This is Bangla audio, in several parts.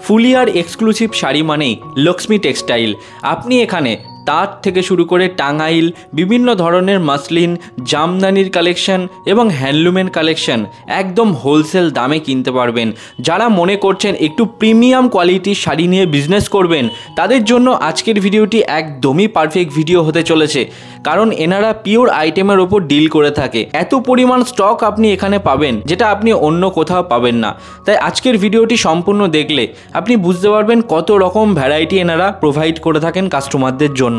ফুলিয়ার এক্সক্লুসিভ শাড়ি মানেই লক্ষ্মী টেক্সটাইল। আপনি এখানে তাঁত থেকে শুরু করে টাঙ্গাইল, বিভিন্ন ধরনের মাসলিন, জামদানির কালেকশন এবং হ্যান্ডলুমের কালেকশন একদম হোলসেল দামে কিনতে পারবেন। যারা মনে করছেন একটু প্রিমিয়াম কোয়ালিটির শাড়ি নিয়ে বিজনেস করবেন, তাদের জন্য আজকের ভিডিওটি একদমই পারফেক্ট ভিডিও হতে চলেছে, কারণ এনারা পিওর আইটেমের ওপর ডিল করে থাকে। এত পরিমাণ স্টক আপনি এখানে পাবেন যেটা আপনি অন্য কোথাও পাবেন না। তাই আজকের ভিডিওটি সম্পূর্ণ দেখলে আপনি বুঝতে পারবেন কত রকম ভ্যারাইটি এনারা প্রোভাইড করে থাকেন কাস্টমারদের জন্য।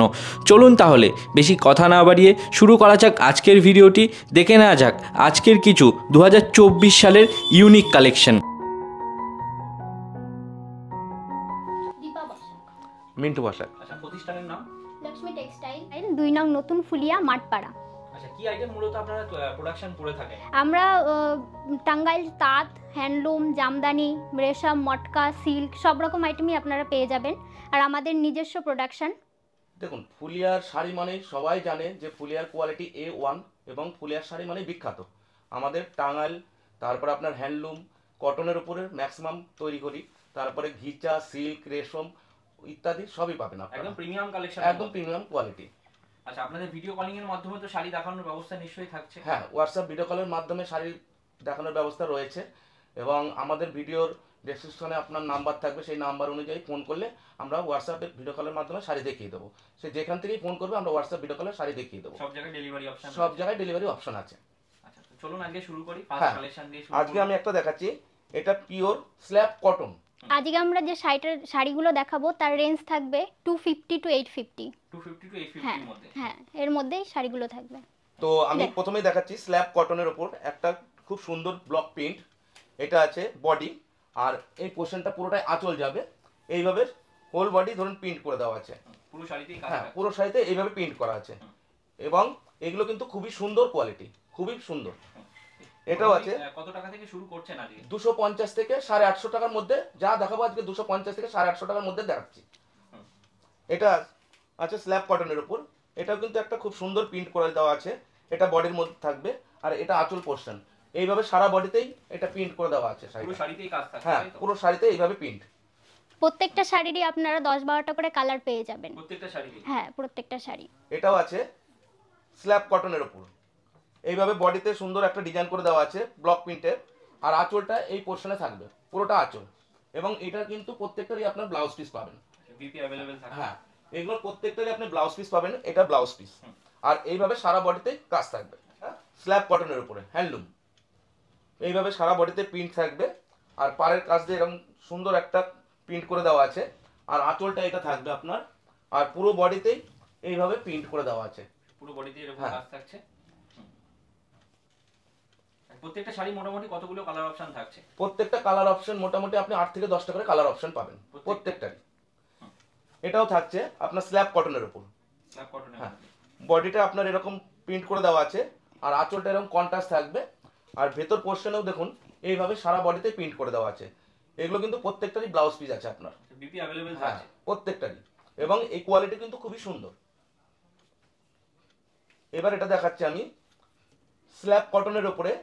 চলুন তাহলে বেশি কথা না বাড়িয়ে শুরু করা যাক আজকের ভিডিওটি। দেখে নেওয়া যাক আজকের কিছু 2024 সালের ইউনিক কালেকশন। মিন্টু বসাক। আচ্ছা, প্রতিষ্ঠানের নাম লক্ষ্মী টেক্সটাইল, 2 নং নতুন ফুলিয়া মাঠপাড়া। আচ্ছা, কি আইটেম মূলত আপনারা প্রোডাকশন করে থাকেন? আমরা টাঙ্গাইল তাঁত, হ্যান্ডলুম, জামদানি, রেশম, মটকা, সিল্ক সব রকম আইটেমই আপনারা পেয়ে যাবেন। আর আমাদের নিজস্ব প্রোডাকশন। দেখুন, ফুলিয়ার শাড়ি মানে সবাই জানে যে ফুলিয়ার কোয়ালিটি A1 এবং ফুলিয়ার শাড়ি মানে বিখ্যাত। আমাদের টাঙ্গাইল, তারপরে আপনার হ্যান্ডলুম, কটনের উপরে ম্যাক্সিমাম তৈরি করি, তারপরে ঘিচা, সিল্ক, রেশম ইত্যাদি সবই পাবেন আপনারা। একদম প্রিমিয়াম কালেকশন, একদম প্রিমিয়াম কোয়ালিটি। আচ্ছা, আপনাদের ভিডিও কলিং এর মাধ্যমে তো শাড়ি দেখানোর ব্যবস্থা নিশ্চয়ই থাকছে? হ্যাঁ, হোয়াটসঅ্যাপ ভিডিও কলের মাধ্যমে শাড়ি দেখানোর ব্যবস্থা রয়েছে এবং আমাদের ভিডিওর ডেসক্রিপশনে আপনার নাম্বার থাকবে, সেই নাম্বার অনুযায়ী ফোন করলে আমরা হোয়াটসঅ্যাপে ভিডিও কলের মাধ্যমে শাড়ি দেখিয়ে দেবো। সে যেখান থেকেই ফোন করবে আমরা হোয়াটসঅ্যাপ ভিডিও কলে শাড়ি দেখিয়ে দেবো। সব জায়গায় ডেলিভারি অপশন? সব জায়গায় ডেলিভারি অপশন আছে। আচ্ছা, তো চলুন আজকে শুরু করি ফার্স্ট কালেকশন দিয়ে। আজকে আমি একটা দেখাচ্ছি, এটা পিওর স্ল্যাব কটন। আজকে আমরা যে শাড়িগুলো দেখাবো তার রেঞ্জ থাকবে 250 to 850। 250 to 850 এর মধ্যে? হ্যাঁ, এর মধ্যেই শাড়িগুলো থাকবে। তো আমি প্রথমেই দেখাচ্ছি স্ল্যাব কটনের উপর একটা খুব সুন্দর ব্লক প্রিন্ট। এটা আছে বডি, আর এই পোর্শনটা পুরোটাই আঁচল যাবে। এইভাবে হোল বডি ধরুন প্রিন্ট করে দেওয়া আছে পুরো শাড়িতেই। হ্যাঁ, পুরো শাড়িতে এইভাবে প্রিন্ট করা আছে এবং এগুলো কিন্তু খুবই সুন্দর কোয়ালিটি, খুবই সুন্দর। এটাও আছে। কত টাকা থেকে শুরু করছেন আজকে? 250 থেকে 850 টাকার মধ্যে যা দেখাবো আজকে 250 থেকে 850 টাকার মধ্যে দেখাচ্ছি। এটা আছে স্ল্যাব কটনের উপর। এটাও কিন্তু একটা খুব সুন্দর প্রিন্ট করে দেওয়া আছে। এটা বডির মধ্যে থাকবে আর এটা আঁচল পোর্শন। এইভাবে সারা বডিতেই এটা প্রিন্ট করে দেওয়া আছে। পুরো শাড়িতেই কাজ থাকবে? হ্যাঁ, পুরো শাড়িতে এইভাবে প্রিন্ট। প্রত্যেকটা শাড়িরই আপনারা 10-12টা করে কালার পেয়ে যাবেন প্রত্যেকটা শাড়িতে? হ্যাঁ, প্রত্যেকটা শাড়ি। এটাও আছে স্ল্যাব কটনের উপর। এইভাবে বডিতে সুন্দর একটা ডিজাইন করে দেওয়া আছে ব্লক প্রিন্টের, আর আঁচলটা এই পোর্শনে থাকবে, পুরোটা আঁচল। এবং এটা কিন্তু প্রত্যেকটারই আপনার ব্লাউজ পিস পাবেন। বিপি अवेलेबल থাকে? হ্যাঁ, এগুলো প্রত্যেকটারই আপনি ব্লাউজ পিস পাবেন। এটা ব্লাউজ পিস, আর এইভাবে সারা বডিতে কাজ থাকবে। হ্যাঁ, স্ল্যাব কটনের উপরে হ্যান্ডলুম। এইভাবে সারা বডিতে প্রিন্ট থাকবে আর পাড়ের কাজ দিয়ে এরকম সুন্দর একটা প্রিন্ট করে দেওয়া আছে। আর আঁচলটা এটা থাকবে আপনার, আর পুরো বডিতেই এইভাবে প্রিন্ট করে দেওয়া আছে। পুরো বডিতে এরকম কাজ থাকছে। প্রত্যেকটা শাড়ি মোটামুটি কতগুলো কালার অপশন থাকছে? প্রত্যেকটা কালার অপশন মোটামুটি আপনি 8 থেকে 10টা করে কালার অপশন পাবেন প্রত্যেকটারই। এটাও থাকছে আপনার স্ল্যাব কটনের উপর। স্ল্যাব কটনের? হ্যাঁ, বডিটা আপনার এরকম প্রিন্ট করে দেওয়া আছে আর আঁচলটা এরকম কন্ট্রাস্ট থাকবে। আর ভেতর পোর্শনেও দেখুন এইভাবে সারা বডিতে প্রিন্ট করে দেওয়া আছে। এগুলো কিন্তু প্রত্যেকটারই ব্লাউজ পিস আছে আপনার। বিপি अवेलेबल হ্যাঁ, আছে প্রত্যেকটারই। এবং এই কোয়ালিটি কিন্তু খুবই সুন্দর। এবার এটা দেখাচ্ছি আমি স্ল্যাব কটনের উপরে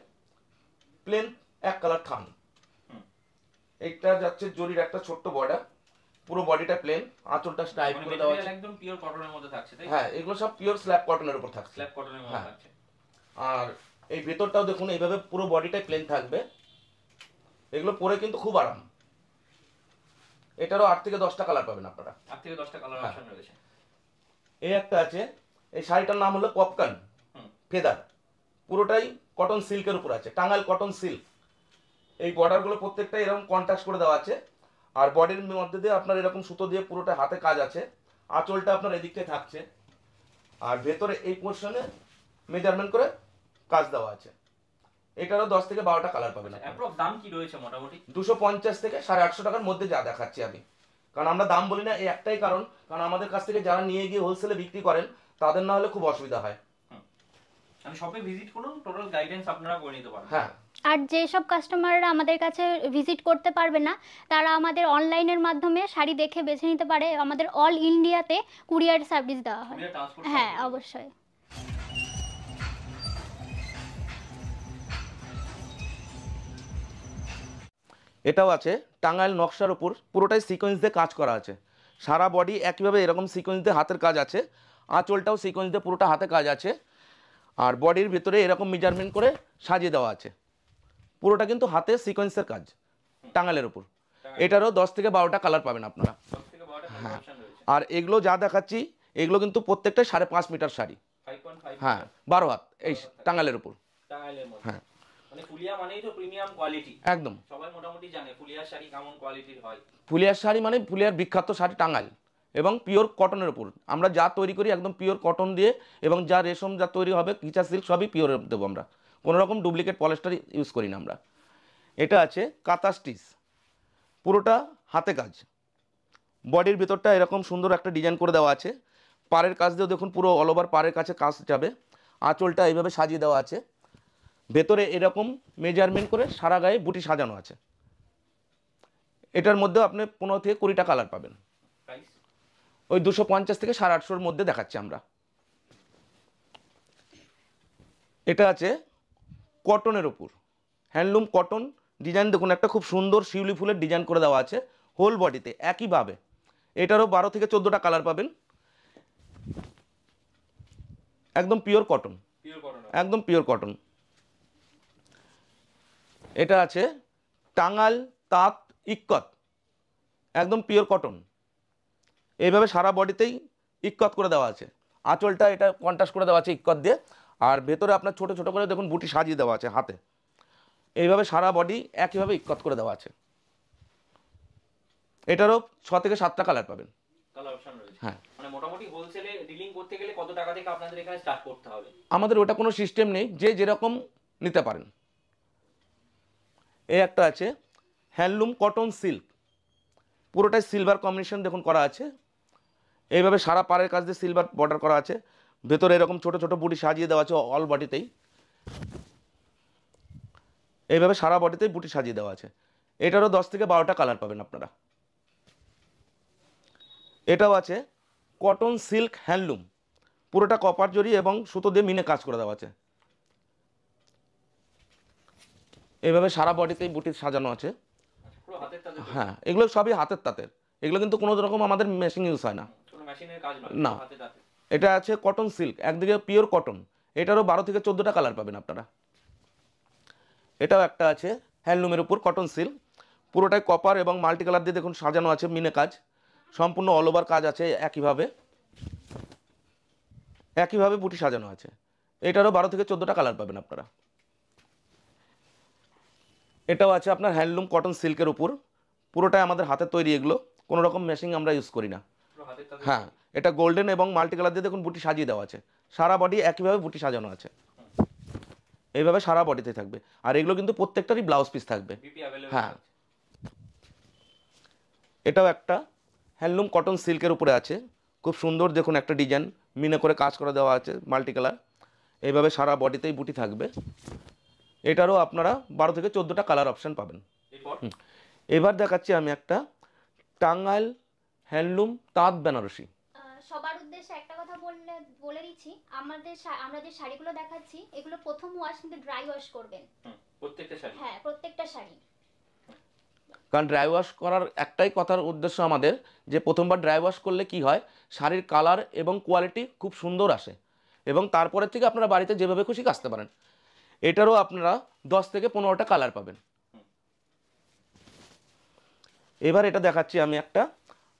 প্লেন এক কালার থান। এটা যাচ্ছে জরির একটা ছোট্ট বর্ডার, পুরো বডিটা প্লেন, আঁচলটা স্ট্রাইপ করে দেওয়া আছে। একদম পিওর কটনের মধ্যে থাকছে তাই? হ্যাঁ, এগুলো সব পিওর স্ল্যাব কটনের উপর থাকছে। স্ল্যাব কটনের মধ্যে থাকছে। আর এই ভেতরটাও দেখুন এইভাবে পুরো বডিটাই প্লেন থাকবে। এগুলো পরে কিন্তু খুব আরাম। এটারও 8 থেকে 10টা কালার পাবেন আপনারা। 8 থেকে 10টা কালার অপশন রয়েছে। এই একটা আছে, এই শাড়িটার নাম হলো পপকর্ন ফেদার। পুরোটাই কটন সিল্কের উপর আছে, টাঙ্গাইল কটন সিল্ক। এই বর্ডারগুলো প্রত্যেকটাই এরকম কন্ট্রাস্ট করে দেওয়া আছে। আর বডির মধ্যে দিয়ে আপনার এরকম সুতো দিয়ে পুরোটা হাতে কাজ আছে। আঁচলটা আপনার এদিকটাই থাকছে আর ভেতরে এই পোর্শনে মেজারমেন্ট করে কাজ দেওয়া আছে। এটারও 10 থেকে 12টা কালার পাবেন। অ্যাপ্রক্স দাম কি রয়েছে মোটামুটি? 250 থেকে 850 টাকার মধ্যে যা দেখাচ্ছি আমি। কারণ আমরা দাম বলি না এই একটাই কারণ, কারণ আমাদের কাছ থেকে যারা নিয়ে গিয়ে হোলসেলে বিক্রি করেন তাদের না হলে খুব অসুবিধা হয়। আমি শপে ভিজিট করুন, টোটাল গাইডেন্স আপনারা করে নিতে পারবেন। হ্যাঁ, আর যেসব কাস্টমাররা আমাদের কাছে ভিজিট করতে পারবে না তারা আমাদের অনলাইনের মাধ্যমে শাড়ি দেখে বেছে নিতে পারে। আমাদের অল ইন্ডিয়াতে কুরিয়ার সার্ভিস দেওয়া হয়। হ্যাঁ, অবশ্যই। এটাও আছে টাঙ্গাইল নকশার উপর, পুরোটাই সিকোয়েন্স দিয়ে কাজ করা আছে। সারা বডি একইভাবে এরকম সিকোয়েন্স দিয়ে হাতের কাজ আছে, আঁচলটাও সিকোয়েন্স দিয়ে পুরোটা হাতে কাজ আছে, আর বডির ভিতরে এরকম মেজারমেন্ট করে সাজিয়ে দেওয়া আছে। পুরোটা কিন্তু হাতে সিকোয়েন্সের কাজ টাঙ্গাইলের উপর। এটারও 10 থেকে 12টা কালার পাবেন আপনারা। হ্যাঁ, আর এগুলো যা দেখাচ্ছি এগুলো কিন্তু প্রত্যেকটাই 5.5 মিটার শাড়ি। হ্যাঁ, 12 হাত এই টাঙ্গাইলের উপর। হ্যাঁ, মানে ফুলিয়া মানেই তো প্রিমিয়াম কোয়ালিটি, একদম সবাই মোটামুটি জানে ফুলিয়ার শাড়ি কেমন কোয়ালিটির হয়। ফুলিয়ার শাড়ি মানে ফুলিয়ার বিখ্যাত শাড়ি টাঙ্গাইল, এবং পিওর কটনের উপর আমরা যা তৈরি করি একদম পিওর কটন দিয়ে, এবং যা রেশম যা তৈরি হবে কিচা সিল্ক সবই পিওর দেবো আমরা, কোনো রকম ডুপ্লিকেট পলিস্টার ইউজ করি না আমরা। এটা আছে কাঁথা স্টিচ, পুরোটা হাতে কাজ, বডির ভিতরটা এরকম সুন্দর একটা ডিজাইন করে দেওয়া আছে, পাড়ের কাজ দিয়েও দেখুন পুরো অল ওভার পাড়ের কাছে কাজ যাবে, আঁচলটা এইভাবে সাজিয়ে দেওয়া আছে, ভেতরে এরকম মেজারমেন্ট করে সারা গায়ে বুটি সাজানো আছে। এটার মধ্যেও আপনি 15 থেকে 20টা কালার পাবেন। ওই 250 থেকে 850-র মধ্যে দেখাচ্ছি আমরা। এটা আছে কটনের উপর, হ্যান্ডলুম কটন ডিজাইন, দেখুন একটা খুব সুন্দর শিউলি ফুলের ডিজাইন করে দেওয়া আছে হোল বডিতে একইভাবে। এটারও 12 থেকে 14টা কালার পাবেন, একদম পিওর কটন, একদম পিওর কটন। এটা আছে টাঙ্গাইল তাঁত ইক্কত, একদম পিওর কটন, এইভাবে সারা বডিতেই ইক্কত করে দেওয়া আছে, আঁচলটা এটা কন্ট্রাস্ট করে দেওয়া আছে ইক্কত দিয়ে, আর ভেতরে আপনার ছোট ছোট করে দেখুন বুটি সাজিয়ে দেওয়া আছে হাতে, এইভাবে সারা বডি একইভাবে ইক্কত করে দেওয়া আছে। এটারও 6 থেকে 7টা কালার পাবেন। হ্যাঁ, মানে মোটামুটি হোলসেলে ডিলিং করতে গেলে কত টাকা থেকে আপনাদের এখানে স্টার্ট করতে হবে? আমাদের ওটা কোনো সিস্টেম নেই, যে যেরকম নিতে পারেন। এই একটা আছে হ্যান্ডলুম কটন সিল্ক, পুরোটাই সিলভার কম্বিনেশন দেখুন করা আছে, এইভাবে সারা পাড়ের কাজ দিয়ে সিলভার বর্ডার করা আছে, ভেতরে এরকম ছোট ছোট বুটি সাজিয়ে দেওয়া আছে অল বডিতেই, এইভাবে সারা বডিতেই বুটি সাজিয়ে দেওয়া আছে। এটারও 10 থেকে 12টা কালার পাবেন আপনারা। এটাও আছে কটন সিল্ক হ্যান্ডলুম, পুরোটা কপার জরি এবং সুতো দিয়ে মিনে কাজ করে দেওয়া আছে, এইভাবে সারা বডিতেই বুটি সাজানো আছে। হ্যাঁ, এগুলো সবই হাতের তাঁতের, এগুলো কিন্তু কোনো রকম আমাদের মেশিন ইউজ হয় না, না। এটা আছে কটন সিল্ক, একদিকে পিওর কটন, এটারও 12 থেকে 14টা কালার পাবেন আপনারা। এটাও একটা আছে হ্যান্ডলুমের উপর কটন সিল্ক, পুরোটাই কপার এবং মাল্টি কালার দিয়ে দেখুন সাজানো আছে মিনে কাজ, সম্পূর্ণ অল ওভার কাজ আছে একইভাবে, একইভাবে বুটি সাজানো আছে। এটারও 12 থেকে 14টা কালার পাবেন আপনারা। এটাও আছে আপনার হ্যান্ডলুম কটন সিল্কের উপর, পুরোটাই আমাদের হাতের তৈরি, এগুলো কোনো রকম মেশিন আমরা ইউজ করি না। হ্যাঁ, এটা গোল্ডেন এবং মাল্টি কালার দিয়ে দেখুন বুটি সাজিয়ে দেওয়া আছে, সারা বডি একইভাবে বুটি সাজানো আছে, এইভাবে সারা বডিতে থাকবে, আর এগুলো কিন্তু প্রত্যেকটারই ব্লাউজ পিস থাকবে। হ্যাঁ, এটাও একটা হ্যান্ডলুম কটন সিল্কের উপরে আছে, খুব সুন্দর দেখুন একটা ডিজাইন মিনে করে কাজ করে দেওয়া আছে মাল্টি কালার, এইভাবে সারা বডিতেই বুটি থাকবে। এটারও আপনারা 12 থেকে 14টা কালার অপশান পাবেন। এবার দেখাচ্ছি আমি একটা টাঙ্গাইল হ্যান্ডলুম তাঁত বেনারসি। সবার উদ্দেশ্যে একটা কথা বলে দিচ্ছি, আমরা যে শাড়িগুলো দেখাচ্ছি এগুলো প্রথম ওয়াশ কিন্তু ড্রাই ওয়াশ করবেন প্রত্যেকটা শাড়ি। হ্যাঁ, প্রত্যেকটা শাড়ি। কারণ ড্রাই ওয়াশ করার একটাই কথার উদ্দেশ্য আমাদের, যে প্রথমবার ড্রাই ওয়াশ করলে কি হয় শাড়ির কালার এবং কোয়ালিটি খুব সুন্দর আসে, এবং তারপরের থেকে আপনারা বাড়িতে যেভাবে খুশি কাচতে পারেন। এটারও আপনারা 10 থেকে 15টা কালার পাবেন। এবার এটা দেখাচ্ছি আমি একটা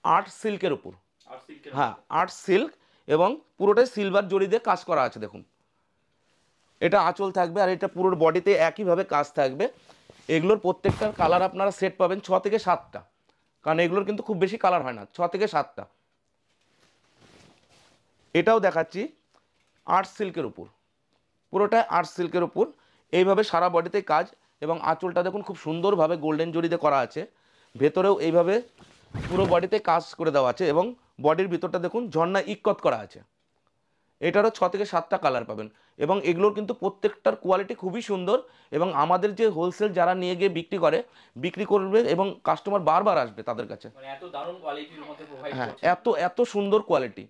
আর্ট সিল্কের উপর, হ্যাঁ আর্ট সিল্ক, এবং পুরোটাই সিলভার জড়ি দিয়ে কাজ করা আছে দেখুন, এটা আঁচল থাকবে, আর এটা পুরো বডিতে একইভাবে কাজ থাকবে। এগুলোর প্রত্যেকটার কালার আপনারা সেট পাবেন 6 থেকে 7টা, কারণ এগুলোর কিন্তু খুব বেশি কালার হয় না, 6 থেকে 7টা। এটাও দেখাচ্ছি আর্ট সিল্কের উপর, পুরোটা আর্ট সিল্কের উপর, এইভাবে সারা বডিতে কাজ, এবং আঁচলটা দেখুন খুব সুন্দরভাবে গোল্ডেন জড়িতে করা আছে, ভেতরেও এইভাবে পুরো বডিতে কাজ করে দেওয়া আছে, এবং বডির ভিতরটা দেখুন ঝর্ণা ইক্কত করা আছে। এটারও 6 থেকে 7টা কালার পাবেন, এবং এগুলোর কিন্তু প্রত্যেকটার কোয়ালিটি খুবই সুন্দর, এবং আমাদের যে হোলসেল যারা নিয়ে গিয়ে বিক্রি করবে এবং কাস্টমার বারবার আসবে তাদের কাছে। মানে এত দারুণ কোয়ালিটির মধ্যে প্রোভাইড হ্যাঁ, করছে। এত সুন্দর কোয়ালিটি,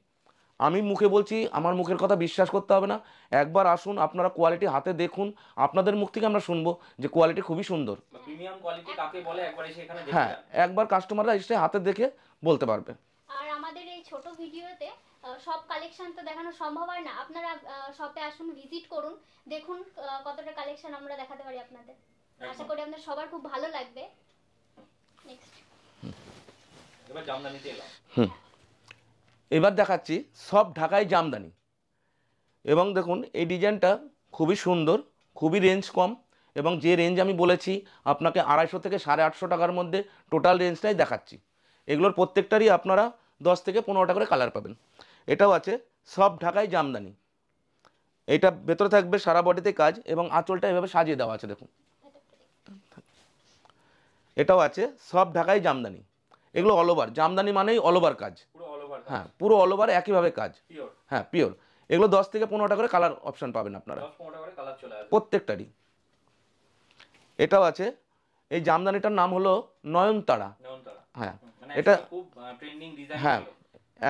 আমি মুখে বলছি, আমার মুখের কথা বিশ্বাস করতে হবে না, একবার আসুন, আপনারা কোয়ালিটি হাতে দেখুন, আপনাদের মুখ থেকে আমরা শুনবো যে কোয়ালিটি খুবই সুন্দর। প্রিমিয়াম কোয়ালিটি কাকে বলে একবার এসে এখানে দেখে হ্যাঁ, যান। একবার কাস্টমাররা এসে হাতে দেখে বলতে পারবে। আর আমাদের এই ছোট ভিডিওতে সব কালেকশন তো দেখানো সম্ভব হয় না, আপনারা শপে আসুন, ভিজিট করুন, দেখুন কতটা কালেকশন আমরা দেখাতে পারি আপনাদের। আশা করি আপনাদের সবার খুব ভালো লাগবে। নেক্সট এবার জামদানিতে এলাম। এবার দেখাচ্ছি সব ঢাকাই জামদানি। এবং দেখুন এই ডিজাইনটা খুবই সুন্দর, খুবই রেঞ্জ কম, এবং যে রেঞ্জ আমি বলেছি আপনাকে 250 থেকে 850 টাকার মধ্যে টোটাল রেঞ্জটাই দেখাচ্ছি। এগুলোর প্রত্যেকটারই আপনারা 10 থেকে 15টা করে কালার পাবেন। এটাও আছে সব ঢাকাই জামদানি। এটা ভেতরে থাকবে সারা বডিতে কাজ এবং আঁচলটা এভাবে সাজিয়ে দেওয়া আছে দেখুন। এটাও আছে সব ঢাকাই জামদানি। এগুলো অল ওভার, জামদানি মানেই অল ওভার কাজ। পুরো অল ওভার। হ্যাঁ, পুরো অল ওভার একইভাবে কাজ। পিওর। হ্যাঁ, পিওর। এগুলো 10 থেকে 15টা করে কালার অপশন পাবেন আপনারা, 10-15টা করে কালার চলে আসবে প্রত্যেকটারই। এটাও আছে, এই জামদানিটার নাম হলো নয়নতারা। নয়নতারা। হ্যাঁ, মানে এটা খুব ট্রেন্ডিং ডিজাইন। হ্যাঁ,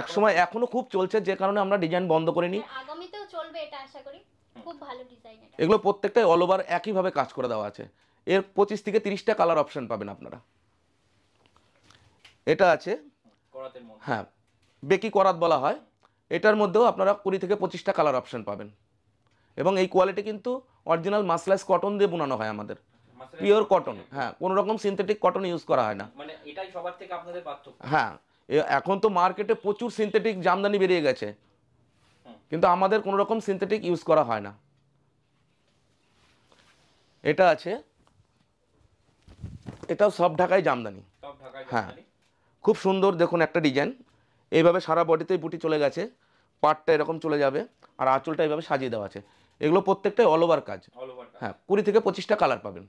এক সময় এখনো খুব চলছে, যে কারণে আমরা ডিজাইন বন্ধ করিনি। আগামীতেও চলবে এটা, আশা করি। খুব ভালো ডিজাইন এটা। এগুলো প্রত্যেকটাই অল ওভার একইভাবে কাজ করে দেওয়া আছে। এর 25 থেকে 30টা কালার অপশন পাবেন আপনারা। এটা আছে করাতের মধ্যে। হ্যাঁ, বেকি করাত বলা হয়। এটার মধ্যেও আপনারা 20 থেকে 25টা কালার অপশন পাবেন। এবং এই কোয়ালিটি কিন্তু অরিজিনাল মাসলাইস কটন দিয়ে বোনানো হয় আমাদের, পিওর কটন। হ্যাঁ, কোনো রকম সিনথেটিক কটন ইউজ করা হয় না। মানে এটাই সবার থেকে আপনাদের পার্থক্য। হ্যাঁ, এখন তো মার্কেটে প্রচুর সিনথেটিক জামদানি বেরিয়ে গেছে, কিন্তু আমাদের কোনো রকম সিনথেটিক ইউজ করা হয় না। এটা আছে, এটাও সব ঢাকাই জামদানি। সব ঢাকায় হ্যাঁ, জামদানি। খুব সুন্দর দেখুন একটা ডিজাইন। এইভাবে সারা বডিতেই বুটি চলে গেছে, পাটটা এরকম চলে যাবে, আর আঁচলটা এইভাবে সাজিয়ে দেওয়া আছে। এগুলো প্রত্যেকটাই অল ওভার কাজ। All over. হ্যাঁ, 20 থেকে 25টা কালার পাবেন।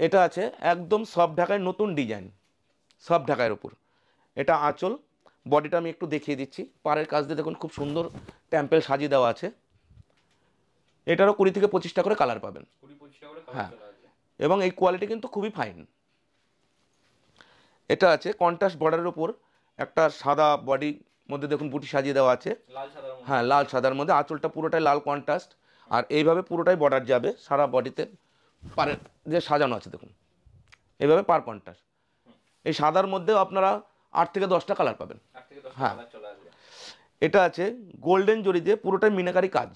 এটা আছে একদম সব ঢাকায় নতুন ডিজাইন, সব ঢাকায়ের উপর। এটা আঁচল, বডিটা আমি একটু দেখিয়ে দিচ্ছি। পাড়ের কাজ দিয়ে দেখুন খুব সুন্দর টেম্পেল সাজিয়ে দেওয়া আছে। এটারও 20 থেকে 25টা করে কালার পাবেন। 20-25টা করে হ্যাঁ, কালার চলে আসবে। এবং এই কোয়ালিটি কিন্তু খুবই ফাইন। এটা আছে কন্ট্রাস্ট বর্ডারের উপর একটা সাদা বডি মধ্যে দেখুন বুটি সাজিয়ে দেওয়া আছে। লাল সাদার মধ্যে। হ্যাঁ, লাল সাদার মধ্যে আঁচলটা পুরোটাই লাল কন্ট্রাস্ট, আর এইভাবে পুরোটাই বর্ডার যাবে সারা বডিতে। পাড়ের যে সাজানো আছে দেখুন এইভাবে পার কন্ট্রাস্ট। এই সাদার মধ্যেও আপনারা 8 থেকে 10টা কালার পাবেন। 8 থেকে 10টা হ্যাঁ, কালার চলে আসবে। এটা আছে গোল্ডেন জরি দিয়ে পুরোটাই মিনাকারি কাজ।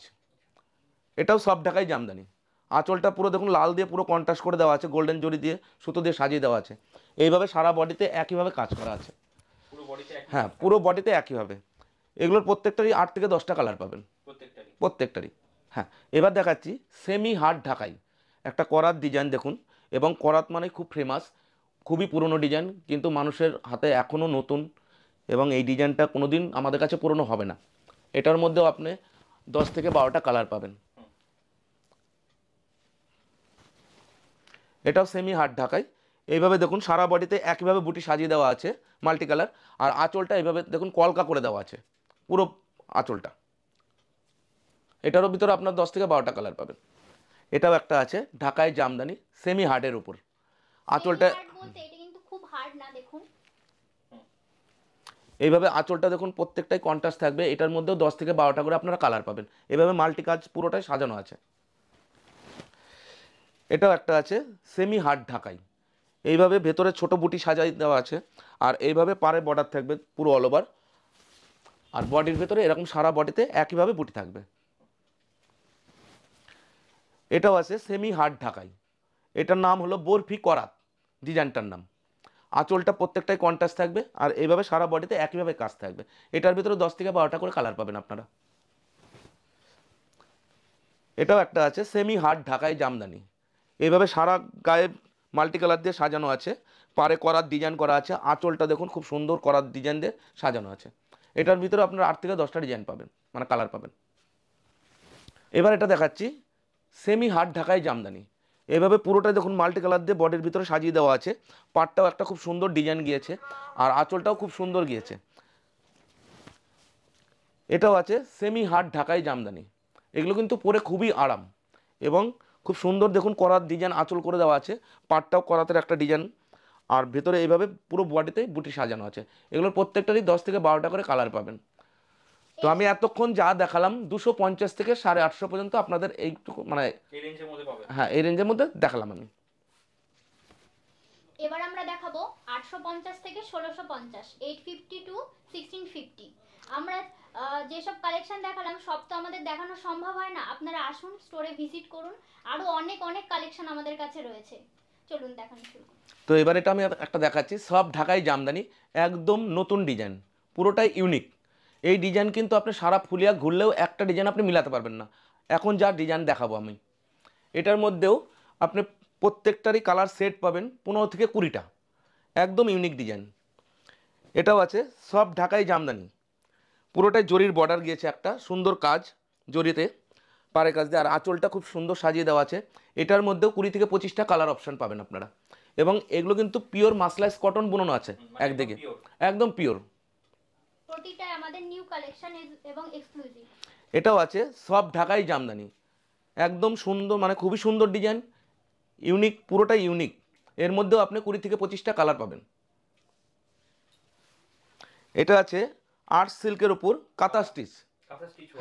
এটাও সব ঢাকাই জামদানি। আঁচলটা পুরো দেখুন লাল দিয়ে পুরো কন্ট্রাস্ট করে দেওয়া আছে, গোল্ডেন জরি দিয়ে সুতো দিয়ে সাজিয়ে দেওয়া আছে। এইভাবে সারা বডিতে একইভাবে কাজ করা আছে। পুরো বডিতে একই। হ্যাঁ, পুরো বডিতে একইভাবে। এগুলোর প্রত্যেকটারই 8 থেকে 10টা কালার পাবেন, প্রত্যেকটারই। প্রত্যেকটারই। হ্যাঁ, এবার দেখাচ্ছি সেমি হার্ড ঢাকাই। একটা করাত ডিজাইন দেখুন, এবং করাত মানে খুব ফেমাস, খুবই পুরনো ডিজাইন, কিন্তু মানুষের হাতে এখনও নতুন, এবং এই ডিজাইনটা কোনো দিন আমাদের কাছে পুরনো হবে না। এটার মধ্যেও আপনি 10 থেকে 12টা কালার পাবেন। এটাও সেমি হার্ড ঢাকাই। এইভাবে দেখুন সারা বডিতে একইভাবে বুটি সাজিয়ে দেওয়া আছে মাল্টি কালার, আর আঁচলটা এইভাবে দেখুন কলকা করে দেওয়া আছে পুরো আঁচলটা। এটারও ভিতরে আপনার 10 থেকে 12টা কালার পাবেন। এটাও একটা আছে ঢাকায় জামদানি সেমি হার্ডের উপর। আঁচলটা বলতে এটা কিন্তু খুব হার্ড না, দেখুন এইভাবে আঁচলটা দেখুন প্রত্যেকটাই কন্ট্রাস্ট থাকবে। এটার মধ্যেও 10 থেকে 12টা করে আপনারা কালার পাবেন। এভাবে মাল্টি কাজ পুরোটাই সাজানো আছে। এটাও একটা আছে সেমি হার্ড ঢাকাই। এইভাবে ভেতরে ছোট বুটি সাজাই দেওয়া আছে, আর এইভাবে পাড়ে বর্ডার থাকবে পুরো অল ওভার, আর বডির ভেতরে এরকম সারা বডিতে একইভাবে বুটি থাকবে। এটাও আছে সেমি হার্ড ঢাকাই। এটার নাম হলো বরফি করাত, ডিজাইনটার নাম। আঁচলটা প্রত্যেকটাই কন্ট্রাস্ট থাকবে, আর এইভাবে সারা বডিতে একইভাবে কাজ থাকবে। এটার ভিতরে 10 থেকে 12টা করে কালার পাবেন আপনারা। এটাও একটা আছে সেমি হার্ড ঢাকাই জামদানি। এইভাবে সারা গায়ে মাল্টি কালার দিয়ে সাজানো আছে, পারে করার ডিজাইন করা আছে। আঁচলটা দেখুন খুব সুন্দর করার ডিজাইন দিয়ে সাজানো আছে। এটার ভিতরে আপনারা 8 থেকে 10টা ডিজাইন পাবেন, মানে কালার পাবেন। এবার এটা দেখাচ্ছি সেমি হার্ড ঢাকাই জামদানি। এভাবে পুরোটাই দেখুন মাল্টি কালার দিয়ে বডির ভিতরে সাজিয়ে দেওয়া আছে। পাটটাও একটা খুব সুন্দর ডিজাইন গিয়েছে, আর আঁচলটাও খুব সুন্দর গিয়েছে। এটাও আছে সেমি হার্ড ঢাকাই জামদানি। এগুলো কিন্তু পরে খুবই আরাম, এবং খুব সুন্দর দেখুন করার ডিজাইন আঁচল করে দেওয়া আছে। পাটটাও করাতের একটা ডিজাইন, আর ভেতরে এইভাবে পুরো বডিতেই বুটি সাজানো আছে। এগুলোর প্রত্যেকটারই 10 থেকে 12টা করে কালার পাবেন। তো আমি এতক্ষণ যা দেখালাম 250 থেকে 850 পর্যন্ত আপনাদের এইটুকু মানে এই রেঞ্জের মধ্যে পাবে। হ্যাঁ, এই রেঞ্জের মধ্যে দেখালাম আমি। এবার আমরা দেখাবো 850 থেকে 1650, 850 টু 1650। আমরা যেসব কালেকশন দেখালাম সব তো আমাদের দেখানো সম্ভব হয় না, আপনারা আসুন স্টোরে ভিজিট করুন, আরো অনেক অনেক কালেকশন আমাদের কাছে রয়েছে। চলুন দেখানো শুরু করুন। তো এবার এটা আমি একটা দেখাচ্ছি, সব ঢাকাই জামদানি, একদম নতুন ডিজাইন, পুরোটাই ইউনিক। এই ডিজাইন কিন্তু আপনি সারা ফুলিয়া ঘুরলেও একটা ডিজাইন আপনি মিলাতে পারবেন না। এখন যা ডিজাইন দেখাবো আমি, এটার মধ্যেও আপনি প্রত্যেকটারই কালার সেট পাবেন 15 থেকে 20টা, একদম ইউনিক ডিজাইন। এটাও আছে সব ঢাকাই জামদানি, পুরোটাই জরির বর্ডার গিয়েছে, একটা সুন্দর কাজ জরিতে পাড়ের কাজ দিয়ে, আর আঁচলটা খুব সুন্দর সাজিয়ে দেওয়া আছে। এটার মধ্যেও 20 থেকে 25টা কালার অপশান পাবেন আপনারা। এবং এগুলো কিন্তু পিওর মাসলাইজ কটন বুননো আছে একদিকে, একদম পিওর। প্রতিটা আমাদের নিউ কালেকশন এবং এক্সক্লুসিভ। এটাও আছে সব ঢাকাই জামদানি, একদম সুন্দর, মানে খুবই সুন্দর ডিজাইন, ইউনিক, পুরোটাই ইউনিক। এর মধ্যেও আপনি 20 থেকে 25টা কালার পাবেন। এটা আছে আর্ট সিল্কের উপর কাঁথা স্টিচ,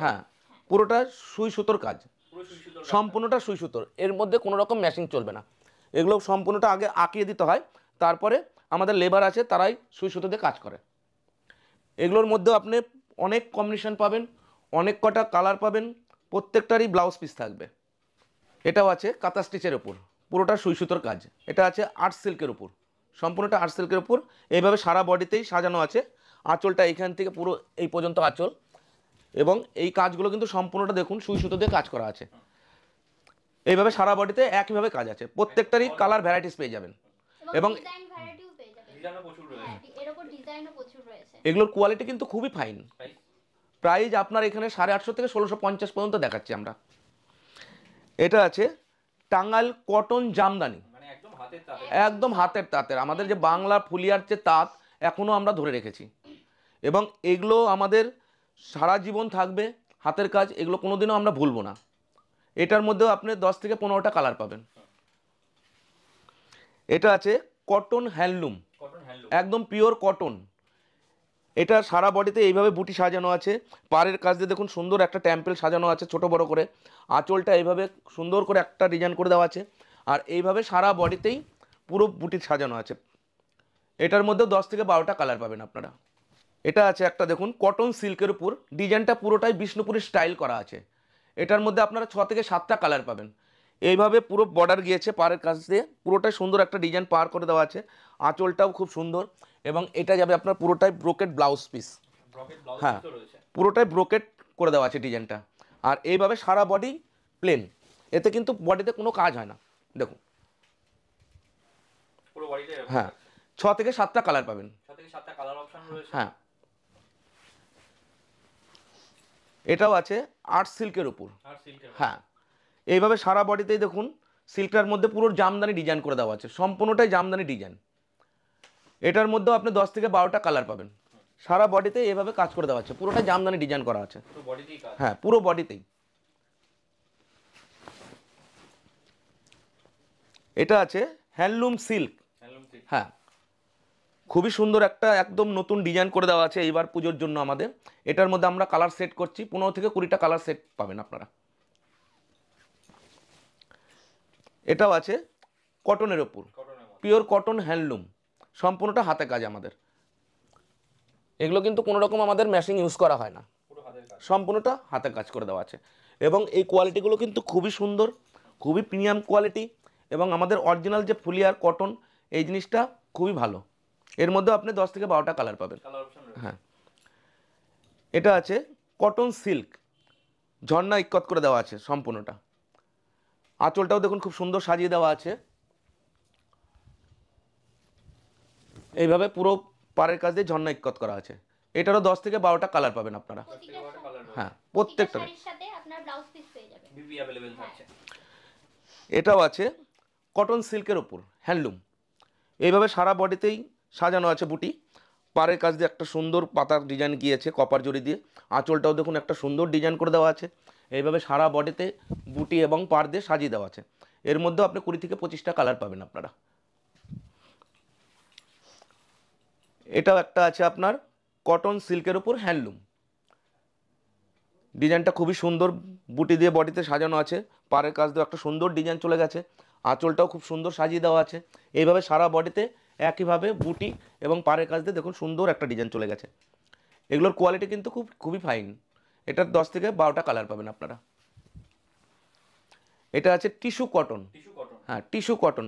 হ্যাঁ, পুরোটা সুই সুতোর কাজ, সম্পূর্ণটা সুই সুতোর, এর মধ্যে কোনো রকম ম্যাশিং চলবে না। এগুলো সম্পূর্ণটা আগে আঁকিয়ে দিতে হয়, তারপরে আমাদের লেবার আছে তারাই সুই সুতো দিয়ে কাজ করে। এগুলোর মধ্যেও আপনি অনেক কম্বিনেশন পাবেন, অনেক কটা কালার পাবেন, প্রত্যেকটারই ব্লাউজ পিস থাকবে। এটাও আছে কাঁথা স্টিচের উপর, পুরোটা সুই সুতোর কাজ। এটা আছে আর্ট সিল্কের উপর, সম্পূর্ণটা আর্ট সিল্কের উপর, এইভাবে সারা বডিতেই সাজানো আছে। আঁচলটা এইখান থেকে পুরো এই পর্যন্ত আঁচল, এবং এই কাজগুলো কিন্তু সম্পূর্ণটা দেখুন সুই সুতো দিয়ে কাজ করা আছে। এইভাবে সারা বডিতে একইভাবে কাজ আছে, প্রত্যেকটারই কালার ভ্যারাইটিস পেয়ে যাবেন। এবং ডিজাইন ভ্যারাইটিও পেয়ে যাবেন, ডিজাইনও প্রচুর রয়েছে। হ্যাঁ, এর উপর ডিজাইনও প্রচুর রয়েছে। এগুলোর কোয়ালিটি কিন্তু খুবই ফাইন। প্রাইস আপনার এখানে 850 থেকে 1650 পর্যন্ত দেখাচ্ছি আমরা। এটা আছে টাঙ্গাইল কটন জামদানি, মানে একদম হাতের তাঁতে, একদম হাতের তাঁতের, আমাদের যে বাংলা ফুলিয়ার যে তাঁত এখনও আমরা ধরে রেখেছি, এবং এগুলো আমাদের সারা জীবন থাকবে হাতের কাজ, এগুলো কোনোদিনও আমরা ভুলবো না। এটার মধ্যেও আপনি 10 থেকে 15টা কালার পাবেন। এটা আছে কটন হ্যান্ডলুম, কটন হ্যান্ডলুম, একদম পিওর কটন। এটা সারা বডিতে এইভাবে বুটি সাজানো আছে, পাড়ের কাজ দিয়ে দেখুন সুন্দর একটা টেম্পেল সাজানো আছে ছোট বড় করে, আঁচলটা এইভাবে সুন্দর করে একটা ডিজাইন করে দেওয়া আছে, আর এইভাবে সারা বডিতেই পুরো বুটি সাজানো আছে। এটার মধ্যেও 10 থেকে 12টা কালার পাবেন আপনারা। এটা আছে একটা দেখুন কটন সিল্কের উপর, ডিজাইনটা পুরোটাই বিষ্ণুপুরের স্টাইল করা আছে। এটার মধ্যে আপনারা 6 থেকে 7টা কালার পাবেন। এইভাবে পুরো বর্ডার গিয়েছে পাড়ের কাছ দিয়ে, পুরোটাই সুন্দর একটা ডিজাইন পার করে দেওয়া আছে, আঁচলটাও খুব সুন্দর, এবং এটা যাবে আপনার পুরোটাই ব্রোকেট ব্লাউজ পিস, ব্রকেট ব্লাউজ হ্যাঁ, পিসও রয়েছে। পুরোটাই ব্রোকেট করে দেওয়া আছে ডিজাইনটা। আর এইভাবে সারা বডি প্লেন, এতে কিন্তু বডিতে কোনো কাজ হয় না, দেখুন, পুরো বডিতে হ্যাঁ, 6 থেকে 7টা কালার পাবেন, 6 থেকে 7টা কালার অপশন রয়েছে। হ্যাঁ। এটাও আছে আর্ট সিল্কের উপর, আর সিল্কের, হ্যাঁ, এইভাবে সারা বডিতেই দেখুন সিল্কটার মধ্যে পুরো জামদানি ডিজাইন করে দেওয়া আছে, সম্পূর্ণটাই জামদানি ডিজাইন। এটার মধ্যেও আপনি 10 থেকে 12টা কালার পাবেন। সারা বডিতে এইভাবে কাজ করে দেওয়া আছে, পুরোটাই জামদানি ডিজাইন করা আছে, পুরো বডিতেই কাজ, হ্যাঁ, পুরো বডিতেই। এটা আছে হ্যান্ডলুম সিল্ক, হ্যান্ডলুম সিল্ক, হ্যাঁ, খুবই সুন্দর একটা একদম নতুন ডিজাইন করে দেওয়া আছে এইবার পুজোর জন্য আমাদের। এটার মধ্যে আমরা কালার সেট করছি, 15 থেকে 20টা কালার সেট পাবেন আপনারা। এটাও আছে কটনের ওপর, কটনের মধ্যে, পিওর কটন হ্যান্ডলুম, সম্পূর্ণটা হাতে কাজ আমাদের। এগুলো কিন্তু কোনো রকম আমাদের মেশিন ইউজ করা হয় না, পুরো হাতের কাজ, সম্পূর্ণটা হাতে কাজ করে দেওয়া আছে। এবং এই কোয়ালিটিগুলো কিন্তু খুবই সুন্দর, খুবই প্রিমিয়াম কোয়ালিটি, এবং আমাদের অরিজিনাল যে ফুলিয়ার কটন এই জিনিসটা খুবই ভালো। এর মধ্যে আপনি 10 থেকে 12টা কালার পাবেন, কালার অপশন রয়েছে। হ্যাঁ। এটা আছে কটন সিল্ক, ঝর্ণা ইক্কত করে দেওয়া আছে সম্পূর্ণটা, আঁচলটাও দেখুন খুব সুন্দর সাজিয়ে দেওয়া আছে। এইভাবে পুরো পাড়ের কাজ দিয়ে ঝর্ণা ইক্কত করা আছে। এটারও 10 থেকে 12টা কালার পাবেন আপনারা, প্রতিটা কালার রয়েছে, হ্যাঁ, প্রত্যেকটা প্রত্যেকটা। শাড়ির সাথে আপনার ব্লাউজ পিস পেয়ে যাবেন, বিবি अवेलेबल থাকছে। এটাও আছে কটন সিল্কের উপর হ্যান্ডলুম, এইভাবে সারা বডিতেই সাজানো আছে বুটি, পাড়ের কাজ দিয়ে একটা সুন্দর পাতার ডিজাইন গিয়েছে কপার জড়ি দিয়ে, আঁচলটাও দেখুন একটা সুন্দর ডিজাইন করে দেওয়া আছে। এইভাবে সারা বডিতে বুটি এবং পাড় দিয়ে সাজিয়ে দেওয়া আছে। এর মধ্যেও আপনি 20 থেকে 25টা কালার পাবেন আপনারা। এটাও একটা আছে আপনার কটন সিল্কের উপর হ্যান্ডলুম। ডিজাইনটা খুবই সুন্দর, বুটি দিয়ে বডিতে সাজানো আছে, পাড়ের কাছ দিয়ে একটা সুন্দর ডিজাইন চলে গেছে, আঁচলটাও খুব সুন্দর সাজিয়ে দেওয়া আছে। এইভাবে সারা বডিতে একইভাবে বুটি এবং পাড়ের কাছ দিয়ে দেখুন সুন্দর একটা ডিজাইন চলে গেছে। এগুলোর কোয়ালিটি কিন্তু খুবই ফাইন। এটার 10 থেকে 12টা কালার পাবেন আপনারা। এটা আছে টিস্যু কটন। হ্যাঁ, টিস্যু কটন।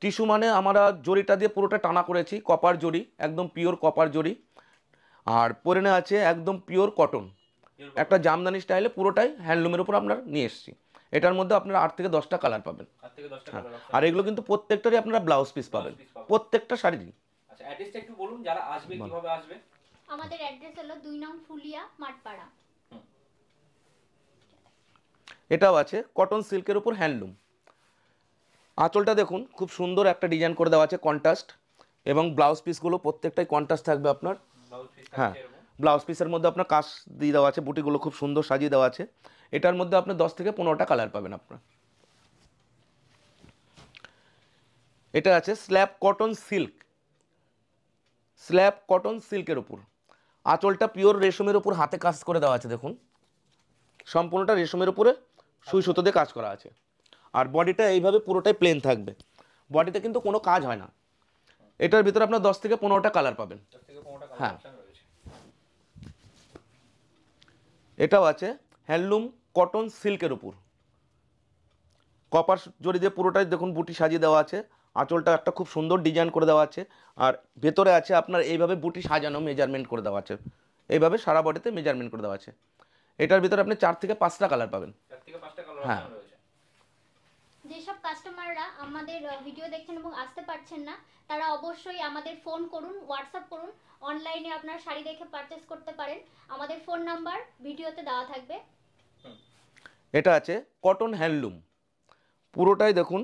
টিস্যু মানে আমরা জরিটা দিয়ে পুরোটা টানা করেছি, কপার জরি, একদম পিওর কপার জরি। আর পরে আছে একদম পিওর কটন, একটা জামদানি স্টাইলে পুরোটাই হ্যান্ডলুমের উপর আপনার নিয়ে এসেছি। এটার মধ্যে আপনারা 8 থেকে 10টা কালার পাবেন। আর এগুলো কিন্তু প্রত্যেকটারই আপনারা ব্লাউজ পিস পাবেন, প্রত্যেকটা শাড়িরই। আচ্ছা, অ্যাড্রেসটা একটু বলুন, যারা আসবে কিভাবে আসবে। আমাদের অ্যাড্রেস হলো 2 নং ফুলিয়া মাঠপাড়া। এটাও আছে কটন সিল্কের উপর হ্যান্ডলুম। আঁচলটা দেখুন খুব সুন্দর একটা ডিজাইন করে দেওয়া আছে কন্ট্রাস্ট, এবং ব্লাউজ পিসগুলো প্রত্যেকটাই কন্ট্রাস্ট থাকবে আপনার। হ্যাঁ, ব্লাউজ পিসের মধ্যে আপনার কাজ দিয়ে দেওয়া আছে, বুটিগুলো খুব সুন্দর সাজিয়ে দেওয়া আছে। এটার মধ্যে আপনি 10 থেকে 15টা কালার পাবেন আপনার। এটা আছে slab cotton silk, slab cotton সিল্কের উপর। আঁচলটা পিওর রেশমের উপর হাতে কাজ করে দেওয়া আছে, দেখুন সম্পূর্ণটা রেশমের উপরে সুই সুতো দিয়ে কাজ করা আছে। আর বডিটা এইভাবে পুরোটাই প্লেন থাকবে, বডিতে কিন্তু কোনো কাজ হয় না। এটার ভিতরে আপনার 10 থেকে 15টা কালার পাবেন। হ্যাঁ, এটাও আছে হ্যান্ডলুম কটন সিল্কের উপর, কপার জড়ি দিয়ে পুরোটাই দেখুন বুটি সাজিয়ে দেওয়া আছে। আঁচলটা একটা খুব সুন্দর ডিজাইন করে দেওয়া আছে, আর ভেতরে আছে আপনার এইভাবে বুটি সাজানো, মেজারমেন্ট করে দেওয়া আছে, এইভাবে সারা বডিতে মেজারমেন্ট করে দেওয়া আছে। এটার ভিতরে আপনি 4 থেকে 5টা কালার পাবেন। হ্যাঁ, যেসব কাস্টমাররা আমাদের ভিডিও দেখছেন এবং আসতে পারছেন না, তারা অবশ্যই আমাদের ফোন করুন, হোয়াটসঅ্যাপ করুন, অনলাইনে আপনারা শাড়ি দেখে পারচেস করতে পারেন। আমাদের ফোন নাম্বার ভিডিওতে দেওয়া থাকবে। এটা আছে কটন হ্যান্ডলুম, পুরোটাই দেখুন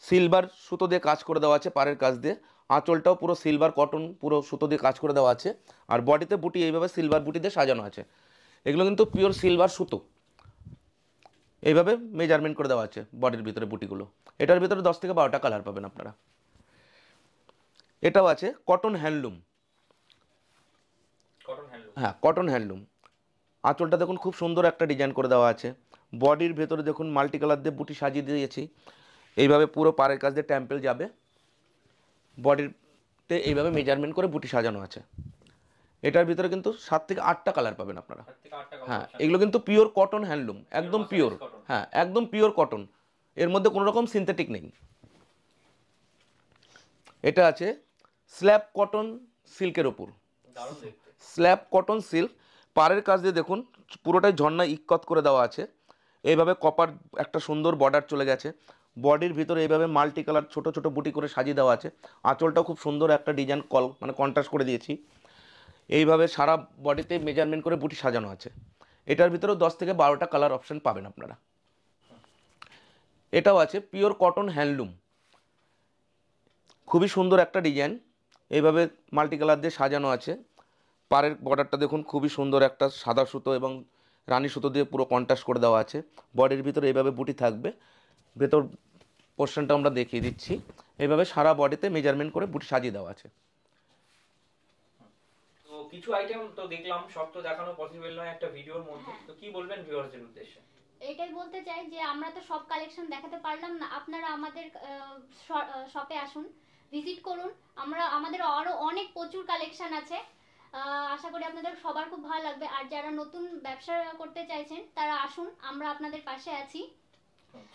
সিলভার সুতো দিয়ে কাজ করে দেওয়া আছে, পাড়ের কাজ দিয়ে। আঁচলটাও পুরো সিলভার কটন পুরো সুতো দিয়ে কাজ করে দেওয়া আছে, আর বডিতে বুটি এইভাবে সিলভার বুটি দিয়ে সাজানো আছে। এগুলো কিন্তু পিওর সিলভার সুতো, এইভাবে মেজারমেন্ট করে দেওয়া আছে বডির ভিতরে বুটিগুলো। এটার ভিতরে 10 থেকে 12টা কালার পাবেন আপনারা। এটাও আছে কটন হ্যান্ডলুম। হ্যাঁ, কটন হ্যান্ডলুম। আঁচলটা দেখুন খুব সুন্দর একটা ডিজাইন করে দেওয়া আছে, বডির ভেতরে দেখুন মাল্টি কালার দিয়ে বুটি সাজিয়ে দিয়েছি। এইভাবে পুরো পাড়ের কাছ দিয়ে টেম্পেল যাবে, বডিতে এইভাবে মেজারমেন্ট করে বুটি সাজানো আছে। এটার ভিতরে কিন্তু 7 থেকে 8টা কালার পাবেন আপনারা। হ্যাঁ, এগুলো কিন্তু পিওর কটন হ্যান্ডলুম, একদম পিওর। হ্যাঁ, একদম পিওর কটন, এর মধ্যে কোনো রকম সিনথেটিক নেই। এটা আছে স্ল্যাব কটন সিল্কের ওপর, স্ল্যাব কটন সিল্ক। পাড়ের কাজ দিয়ে দেখুন পুরোটাই ঝর্ণা ইক্কত করে দেওয়া আছে, এইভাবে কপার একটা সুন্দর বর্ডার চলে গেছে। বডির ভিতরে এইভাবে মাল্টি কালার ছোটো ছোটো বুটি করে সাজিয়ে দেওয়া আছে। আঁচলটাও খুব সুন্দর একটা ডিজাইন মানে কন্ট্রাস্ট করে দিয়েছি। এইভাবে সারা বডিতে মেজারমেন্ট করে বুটি সাজানো আছে। এটার ভিতরেও 10 থেকে 12টা কালার অপশান পাবেন আপনারা। এটাও আছে পিওর কটন হ্যান্ডলুম, খুবই সুন্দর একটা ডিজাইন, এইভাবে মাল্টি কালার দিয়ে সাজানো আছে। পাড়ের বর্ডারটা দেখুন খুবই সুন্দর একটা সাদা সুতো এবং রানী সুতো দিয়ে পুরো কন্ট্রাস্ট করে দেওয়া আছে। বডির ভিতরে এইভাবে বুটি থাকবে, ভেতর পোর্শনটা আমরা দেখিয়ে দিচ্ছি। এইভাবে সারা বডিতে মেজারমেন্ট করে বুটি সাজিয়ে দেওয়া আছে। তো কিছু আইটেম তো দেখলাম, সব তো দেখানো পসিবল নয় একটা ভিডিওর মধ্যে, তো কি বলবেন ভিউয়ারদের উদ্দেশ্যে? এটাই বলতে চাই যে আমরা তো সব কালেকশন দেখাতে পারলাম না, আপনারা আমাদের শপে আসুন, ভিজিট করুন। আমাদের আরও অনেক প্রচুর কালেকশন আছে, আশা করি আপনাদের সবার খুব ভালো লাগবে। আর যারা নতুন ব্যবসা করতে চাইছেন তারা আসুন, আমরা আপনাদের পাশে আছি।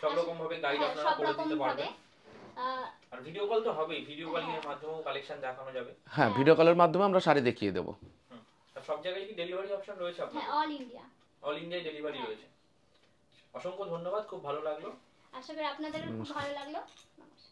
সব রকম ভাবে গাইড আপনারা করে দিতে পারবেন। আর ভিডিও কল তো হবেই, ভিডিও কলিং এর মাধ্যমেও কালেকশন দেখানো যাবে। হ্যাঁ, ভিডিও কলের মাধ্যমে আমরা শাড়ি দেখিয়ে দেবো। আর সব জায়গায় কি ডেলিভারি অপশন রয়েছে আপনাদের? হ্যাঁ, অল ইন্ডিয়া ডেলিভারি রয়েছে। অসংখ্য ধন্যবাদ, খুব ভালো লাগলো। আশা করি আপনাদের খুব ভালো লাগলো। নমস্কার।